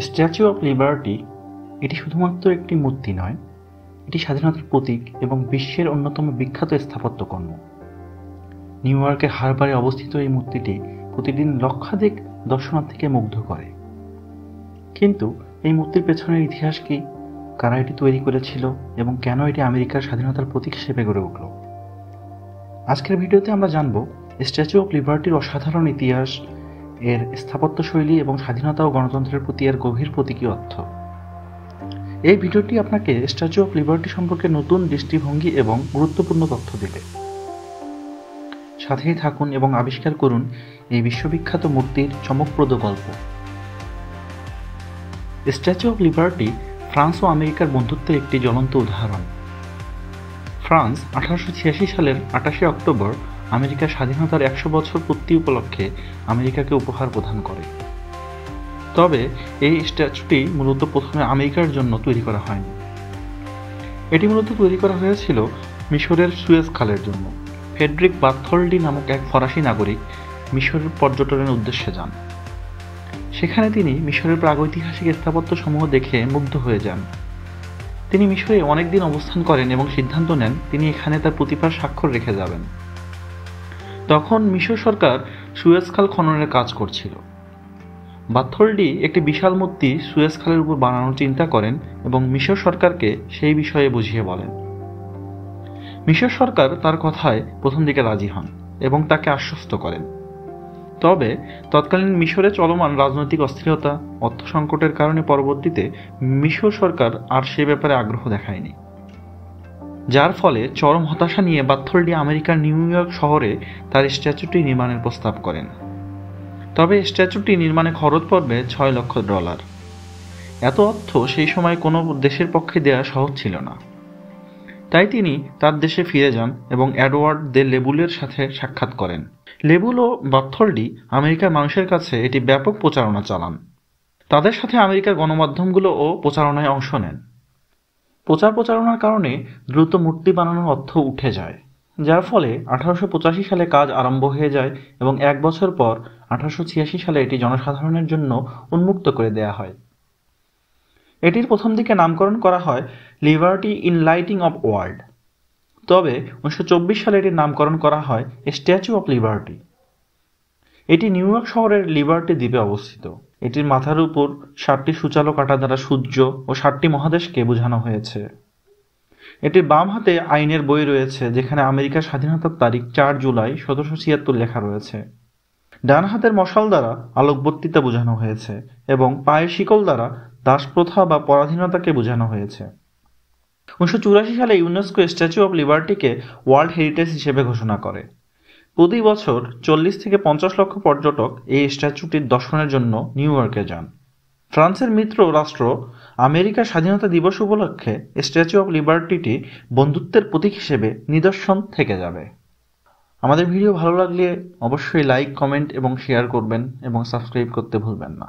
Statue of liberty এটি শুধুমাত্র একটি মূর্তি নয়, এটি স্বাধীনতার প্রতীক এবং বিশ্বের অন্যতম বিখ্যাত স্থাপত্যকর্ম। নিউ ইয়র্কের হারবারে অবস্থিত এই মূর্তিটি প্রতিদিন লক্ষাধিক দর্শনার্থীকে মুগ্ধ করে। কিন্তু এই মূর্তির পেছনের ইতিহাস কি, কারা এটি তৈরি করেছিল এবং কেন এটি আমেরিকার স্বাধীনতার প্রতীক হিসেবে গড়ে উঠল? আজকের ভিডিওতে আমরা জানব স্ট্যাচু অফ লিবার্টির অসাধারণ ইতিহাস, এর স্থাপত্যশৈলী এবং স্বাধীনতা ও গণতন্ত্রের প্রতি এর গভীর প্রতীকী অর্থ। এই ভিডিওটি আপনাকে স্ট্যাচু অফ লিবার্টি সম্পর্কে নতুন দৃষ্টিভঙ্গি এবং গুরুত্বপূর্ণ তথ্য দেবে। সাথেই থাকুন এবং আবিষ্কার করুন এই বিশ্ববিখ্যাত মূর্তির চমকপ্রদ গল্প। স্ট্যাচু অফ লিবার্টি ফ্রান্স ও আমেরিকার বন্ধুত্বের একটি জ্বলন্ত উদাহরণ। ফ্রান্স 1886 সালের 28 অক্টোবর আমেরিকার স্বাধীনতার 100 বছর পূর্তি উপলক্ষে আমেরিকাকে উপহার প্রদান করে। তবে এই স্ট্যাচুটি মূলত প্রথমে আমেরিকার জন্য তৈরি করা হয়নি। এটি মূলত তৈরি করা হয়েছিল মিশরের সুয়েজ খালের জন্য। ফ্রেডরিক বার্থোল্ডি নামক এক ফরাসি নাগরিক মিশরের পর্যটনের উদ্দেশ্যে যান। সেখানে তিনি মিশরের প্রাগৈতিহাসিক স্থাপত্যসমূহ দেখে মুগ্ধ হয়ে যান। তিনি মিশরে অনেকদিন অবস্থান করেন এবং সিদ্ধান্ত নেন তিনি এখানে তার প্রতিভার স্বাক্ষর রেখে যাবেন। তখন মিশর সরকার সুয়েজ খাল খননের কাজ করছিল। বার্থোল্ডি একটি বিশাল মূর্তি সুয়েজ খালের উপর বানানোর চিন্তা করেন এবং মিশর সরকারকে সেই বিষয়ে বুঝিয়ে বলেন। মিশর সরকার তার কথায় প্রথম দিকে রাজি হন এবং তাকে আশ্বস্ত করেন। তবে তৎকালীন মিশরে চলমান রাজনৈতিক অস্থিরতা, অর্থ সংকটের কারণে পরবর্তীতে মিশর সরকার আর সে ব্যাপারে আগ্রহ দেখায়নি, যার ফলে চরম হতাশা নিয়ে বার্থোল্ডি আমেরিকার নিউ ইয়র্ক শহরে তার স্ট্যাচুটি নির্মাণের প্রস্তাব করেন। তবে স্ট্যাচুটি নির্মাণে খরচ পড়বে $6 লক্ষ। এত অর্থ সেই সময় কোনো দেশের পক্ষে দেওয়া সহজ ছিল না। তাই তিনি তার দেশে ফিরে যান এবং এডওয়ার্ড দে লেবুলের সাথে সাক্ষাৎ করেন। লেবুল ও বার্থোল্ডি আমেরিকার মানুষের কাছে এটি ব্যাপক প্রচারণা চালান। তাদের সাথে আমেরিকার গণমাধ্যমগুলোও প্রচারণায় অংশ নেন। প্রচারণার কারণে দ্রুত মূর্তি বানানোর অর্থ উঠে যায়, যার ফলে 1885 সালে কাজ আরম্ভ হয়ে যায় এবং 1 বছর পর 1886 সালে এটি জনসাধারণের জন্য উন্মুক্ত করে দেয়া হয়। এটির প্রথম দিকে নামকরণ করা হয় liberty in lighting of world. তবে 1924 সালে এটির নামকরণ করা হয় স্ট্যাচু অফ লিবার্টি। এটি নিউ ইয়র্ক শহরের লিবার্টি দ্বীপে অবস্থিত। এটির মাথার উপর 7টি সূচালো কাঁটা দ্বারা সূর্য ও 7টি মহাদেশকে বোঝানো হয়েছে। এটির বাম হাতে আইনের বই রয়েছে, যেখানে আমেরিকার স্বাধীনতার তারিখ 4 জুলাই 1776 লেখা রয়েছে। ডান হাতের মশাল দ্বারা আলোকবর্তিতা বোঝানো হয়েছে এবং পায়ের শিকল দ্বারা দাসপ্রথা বা পরাধীনতাকে বোঝানো হয়েছে। 1984 সালে ইউনেস্কো স্ট্যাচু অফ লিবার্টিকে ওয়ার্ল্ড হেরিটেজ হিসেবে ঘোষণা করে। প্রতি বছর 40 থেকে 50 লক্ষ পর্যটক এই স্ট্যাচুটির দর্শনের জন্য নিউ ইয়র্কে যান। ফ্রান্সের মিত্র রাষ্ট্র আমেরিকার স্বাধীনতা দিবস উপলক্ষে স্ট্যাচু অফ লিবার্টিটি বন্ধুত্বের প্রতীক হিসেবে নিদর্শন থেকে যাবে। আমাদের ভিডিও ভালো লাগলে অবশ্যই লাইক, কমেন্ট এবং শেয়ার করবেন এবং সাবস্ক্রাইব করতে ভুলবেন না।